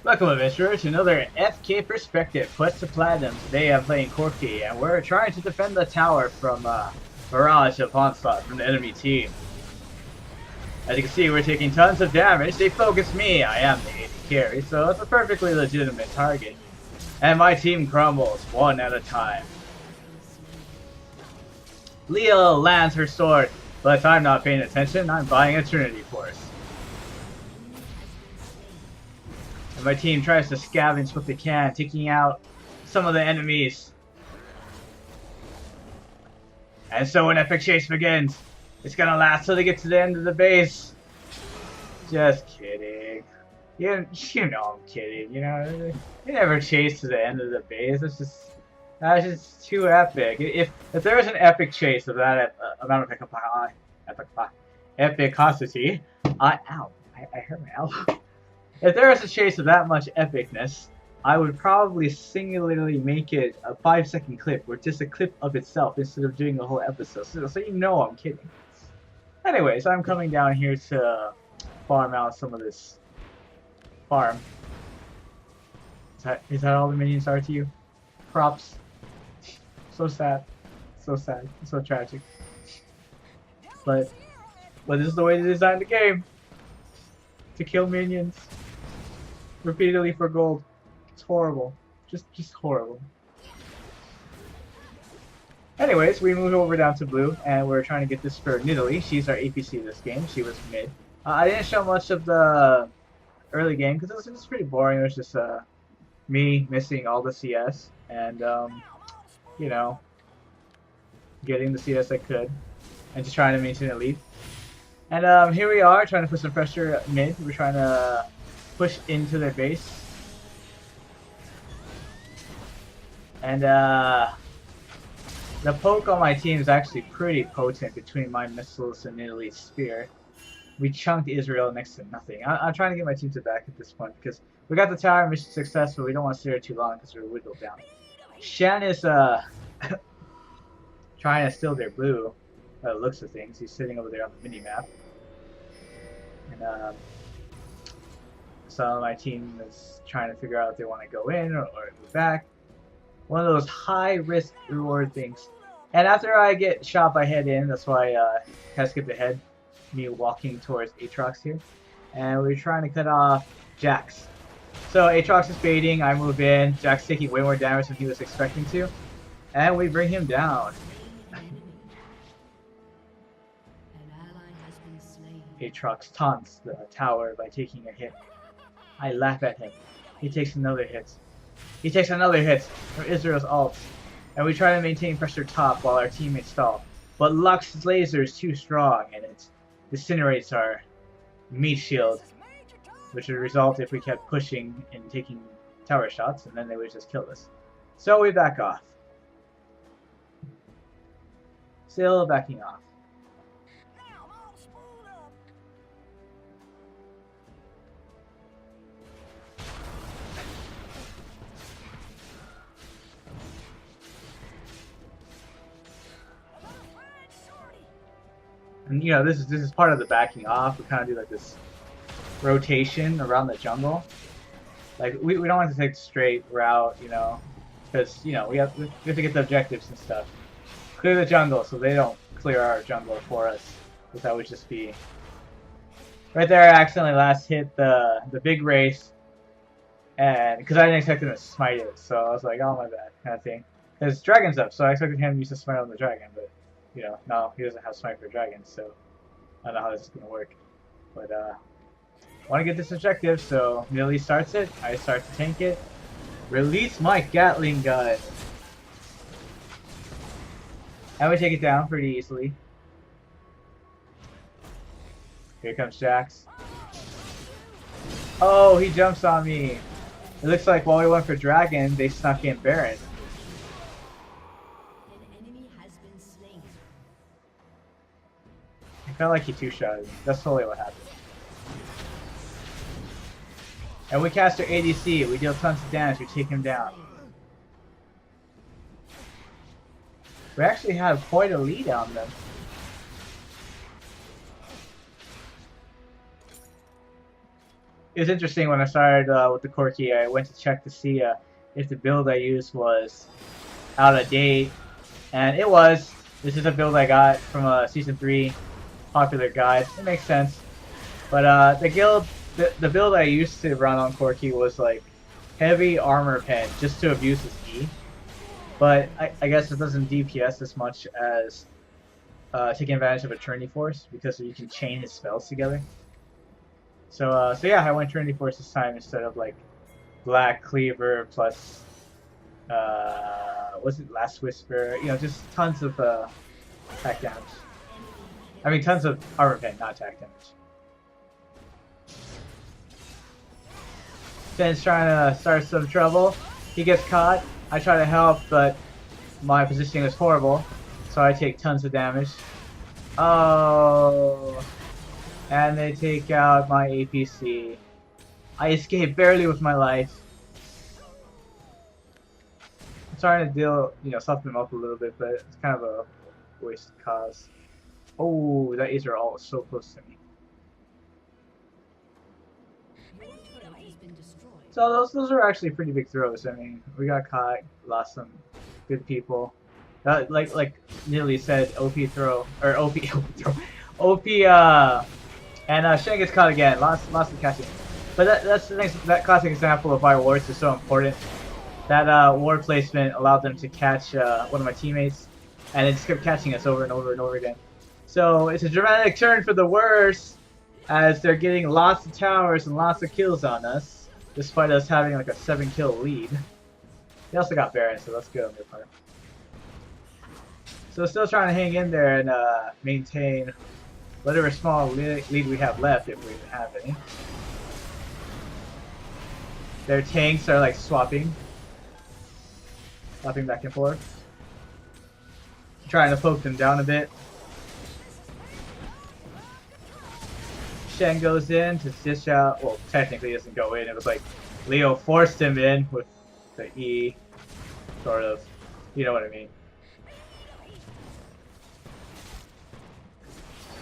Welcome, adventurer, to another FK Perspective Quest to Platinum. Today I'm playing Corki, and we're trying to defend the tower from barrage of onslaught from the enemy team. As you can see, we're taking tons of damage. They focus me. I am the AD carry, so it's a perfectly legitimate target. And my team crumbles one at a time. Leah lands her sword, but I'm not paying attention. I'm buying Eternity Force. And my team tries to scavenge what they can, taking out some of the enemies. And so an epic chase begins. It's gonna last till they get to the end of the base. Just kidding. You know I'm kidding. You know, they never chase to the end of the base. That's just too epic. If there was an epic chase of that amount of epicosity, I hurt my elbow. If there was a chase of that much epicness, I would probably singularly make it a 5-second clip, or just a clip of itself instead of doing a whole episode. So you know I'm kidding. Anyways, I'm coming down here to farm out some of this farm. Is that all the minions are to you? Props. So sad. So sad. So tragic. But this is the way to design the game. To kill minions. Repeatedly for gold. It's horrible. Just horrible. Anyways, we moved over down to blue, and we're trying to get this for Nidalee. She's our APC this game. She was mid. I didn't show much of the early game because it was pretty boring. It was just me missing all the CS and you know, getting the CS I could and just trying to maintain a lead. And here we are trying to put some pressure mid. We're trying to push into their base. And the poke on my team is actually pretty potent between my missiles and Nidalee's spear. We chunked Israel next to nothing. I'm trying to get my team to back at this point because we got the tower mission successful. We don't want to stay there too long because we're wiggled down. Shan is trying to steal their blue by the looks of things. He's sitting over there on the mini map. And so my team is trying to figure out if they want to go in or move back. One of those high risk reward things. And after I get shot by head in, that's why I kind of skipped ahead. Me walking towards Aatrox here. And we're trying to cut off Jax. So Aatrox is baiting, I move in. Jax taking way more damage than he was expecting to. And we bring him down. Aatrox taunts the tower by taking a hit. I laugh at him. He takes another hit. He takes another hit from Israel's ult. And we try to maintain pressure top while our teammates stall. But Lux's laser is too strong and it incinerates our meat shield, which would result if we kept pushing and taking tower shots, and then they would just kill us. So we back off. Still backing off. And you know, this is part of the backing off. We kind of do like this rotation around the jungle. Like we don't want to take the straight route, you know, because you know we have to get the objectives and stuff. Clear the jungle so they don't clear our jungle for us. Because that would just be right there. I accidentally last hit the big race, and because I didn't expect him to smite it, so I was like, oh my bad, kind of thing. Because dragon's up, so I expected him to use the smite on the dragon, but. You know, no, he doesn't have smite for dragons, so I don't know how this is gonna work. But I want to get this objective, so Nidalee starts it. I start to tank it. Release my Gatling gun, and we take it down pretty easily. Here comes Jax. Oh, he jumps on me. It looks like while we went for dragon, they snuck in Baron. I felt like he two-shotted me. That's totally what happened. And we cast our ADC. We deal tons of damage. We take him down. We actually have quite a lead on them. it was interesting when I started with the Corki. I went to check to see if the build I used was out of date, and it was. This is a build I got from a Season 3 popular guide. It makes sense. But the build I used to run on Corki was like heavy armor pen just to abuse his E. But I guess it doesn't DPS as much as taking advantage of Eternity Force because you can chain his spells together. So yeah, I went Trinity Force this time instead of like Black Cleaver plus was it Last Whisper? You know, just tons of attack damage. I mean, tons of armor pen, not attack damage. Finn's trying to start some trouble. He gets caught. I try to help, but my positioning is horrible, so I take tons of damage. Oh, and they take out my APC. I escape barely with my life. I'm trying to deal, soften them up a little bit, but it's kind of a wasted cause. Oh, that Acer ult was so close to me. So those are actually pretty big throws. I mean, we got caught, lost some good people. Like Nearly said, OP throw or OP throw, OP and Shen gets caught again. Lost the catching. But that's the thing. That classic example of why wards is so important. That ward placement allowed them to catch one of my teammates, and they just kept catching us over and over and over again. So it's a dramatic turn for the worse, as they're getting lots of towers and lots of kills on us, despite us having like a 7-kill lead. They also got Baron, so that's good on their part. So still trying to hang in there and maintain whatever small lead we have left, if we even have any. Their tanks are like swapping back and forth. Trying to poke them down a bit. Shen goes in to dish out. Well, technically he doesn't go in. It was like Leo forced him in with the E, sort of. You know what I mean.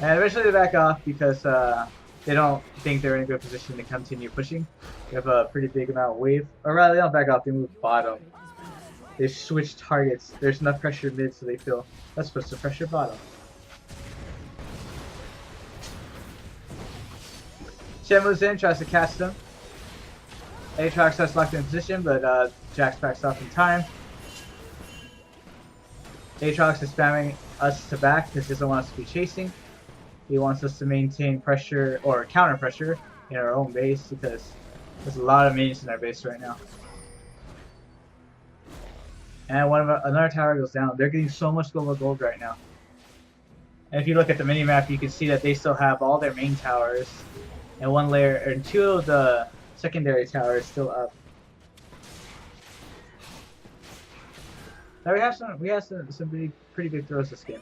And eventually they back off because they don't think they're in a good position to continue pushing. They have a pretty big amount of wave. Or rather, they don't back off, they move bottom. They switch targets. There's enough pressure mid, so they feel that's supposed to pressure bottom. Shen moves in, tries to cast them. Aatrox has locked in position, but Jax backs off in time. Aatrox is spamming us to back because he doesn't want us to be chasing. He wants us to maintain pressure or counter pressure in our own base because there's a lot of minions in our base right now. And another tower goes down. They're getting so much global gold right now. And if you look at the minimap, you can see that they still have all their main towers and one layer and 2 of the secondary towers still up. Now we have some pretty big throws this game.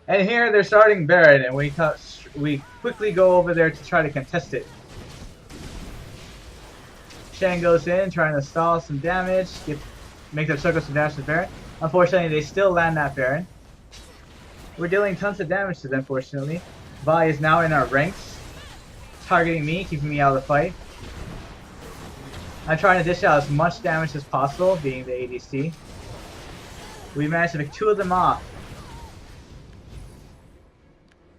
And here they're starting Baron, and we quickly go over there to try to contest it. Shen goes in, trying to stall some damage, make them circle some damage to Baron. Unfortunately, they still land that Baron. We're dealing tons of damage to them, fortunately. Vi is now in our ranks, targeting me, keeping me out of the fight. I'm trying to dish out as much damage as possible, being the ADC. We managed to pick 2 of them off.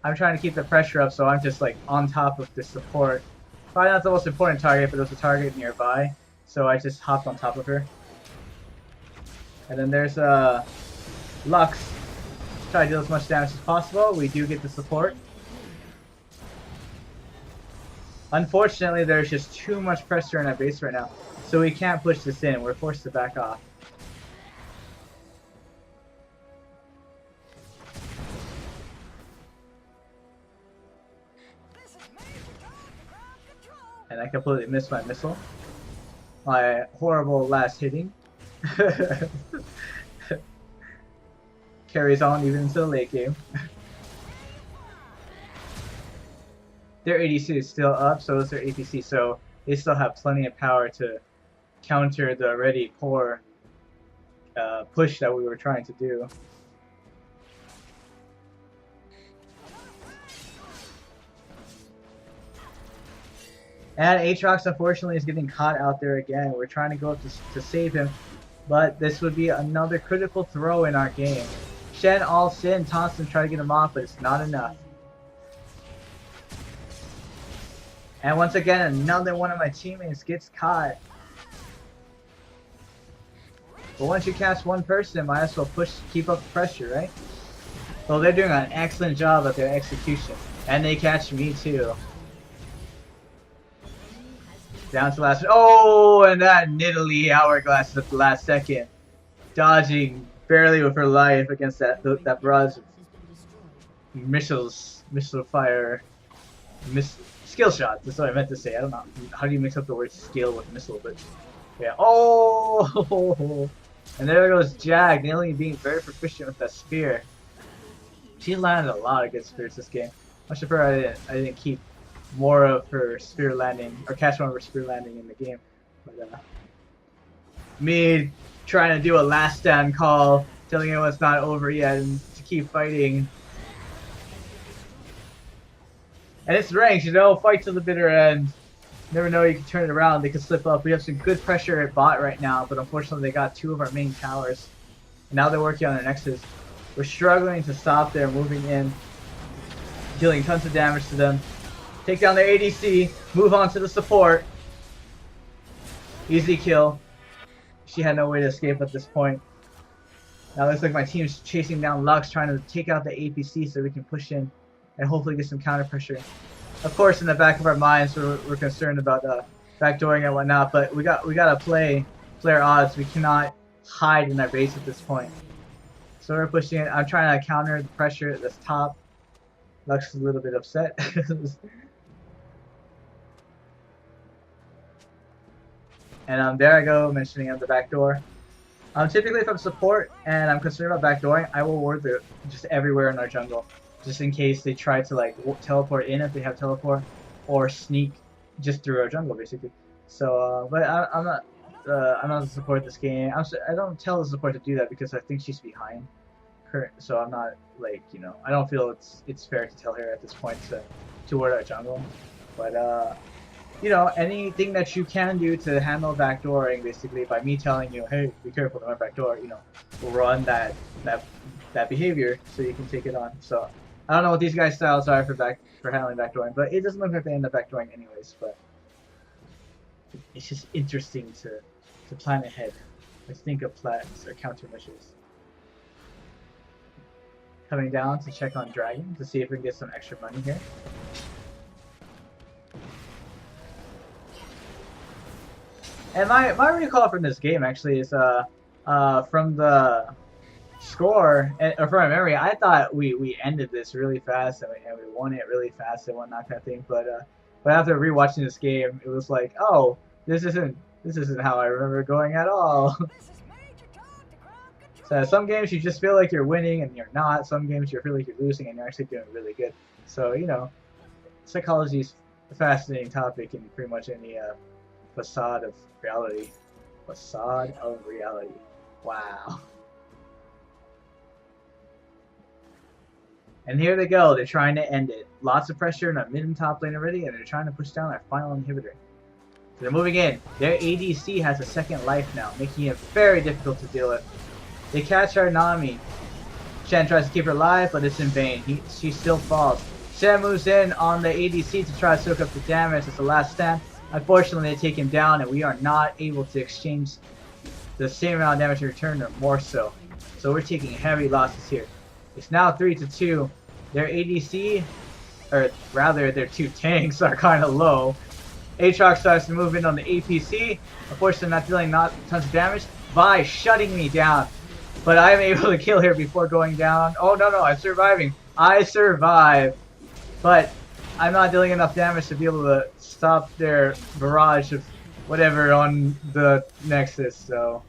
I'm trying to keep the pressure up, so I'm just like on top of the support. Probably not the most important target, but there's a target nearby, so I just hopped on top of her. And then there's Lux. Try to deal as much damage as possible. We do get the support. Unfortunately, there's just too much pressure in our base right now, so we can't push this in. We're forced to back off. And I completely missed my missile. My horrible last hitting. Carries on even into the late game. Their ADC is still up, so is their APC, so they still have plenty of power to counter the already poor push that we were trying to do. And Aatrox unfortunately is getting caught out there again. We're trying to go up to save him, but this would be another critical throw in our game. Shen ults in, taunts him, try to get him off, but it's not enough. And once again, another one of my teammates gets caught. But once you catch one person, might as well keep up the pressure, right? Well, they're doing an excellent job at their execution. And they catch me too. Down to last. Oh, and that Nidalee hourglass at the last second. Dodging barely with her life against that barrage of missile fire. Skill shots, that's what I meant to say. I don't know. How do you mix up the word skill with missile? But yeah. Oh! And there goes Jag, Nidalee being very proficient with that spear. She landed a lot of good spears this game. I should prefer I didn't keep more of her spear landing, or catch more of her spear landing in the game. But me trying to do a last stand call, telling you it's not over yet and to keep fighting. And it's ranked, you know, fight to the bitter end. Never know, you can turn it around, they can slip up. We have some good pressure at bot right now, but unfortunately they got two of our main towers. And now they're working on their nexus. We're struggling to stop their moving in, dealing tons of damage to them. Take down their ADC, move on to the support. Easy kill. She had no way to escape at this point. Now it looks like my team's chasing down Lux, trying to take out the APC so we can push in and hopefully get some counter pressure. Of course, in the back of our minds, we're concerned about backdooring and whatnot, but we gotta play our odds. We cannot hide in our base at this point. So we're pushing it. I'm trying to counter the pressure at this top. Lux is a little bit upset. And there I go, mentioning at the back door. Typically if I'm support and I'm concerned about backdooring, I will ward just everywhere in our jungle. Just in case they try to like teleport in if they have teleport, or sneak just through our jungle basically. So, but I'm not the support this game. I don't tell the support to do that because I think she's behind her. So I'm not like, you know, I don't feel it's fair to tell her at this point to ward our jungle. But you know, anything that you can do to handle backdooring, basically by me telling you, hey, be careful, don't backdoor, you know, run that behavior so you can take it on. So I don't know what these guys' styles are for handling backdooring, but it doesn't look like they end up backdooring anyways. But it's just interesting to plan ahead, to think of plans or countermeasures. Coming down to check on Dragon to see if we can get some extra money here. And my recall from this game actually is from the score or from my memory, I thought we ended this really fast and we won it really fast and whatnot kind of thing. But after rewatching this game, it was like, oh, this isn't how I remember going at all. So some games you just feel like you're winning and you're not. Some games you feel like you're losing and you're actually doing really good. So you know, psychology is a fascinating topic in pretty much any facade of reality. Facade of reality. Wow. And here they go. They're trying to end it. Lots of pressure in our mid and top lane already, and they're trying to push down our final inhibitor. So they're moving in. Their ADC has a second life now, making it very difficult to deal with. They catch our Nami. Shen tries to keep her alive, but it's in vain. She still falls. Shen moves in on the ADC to try to soak up the damage as the last stand. Unfortunately, they take him down, and we are not able to exchange the same amount of damage in return, or more so. So we're taking heavy losses here. It's now 3-2. Their ADC, or rather their two tanks, are kind of low. Aatrox starts to move in on the APC. Unfortunately, not dealing tons of damage by shutting me down. But I'm able to kill her before going down. Oh, no, I'm surviving. I survive. But I'm not dealing enough damage to be able to stop their barrage of whatever on the Nexus. So,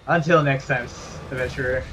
until next time, adventurer.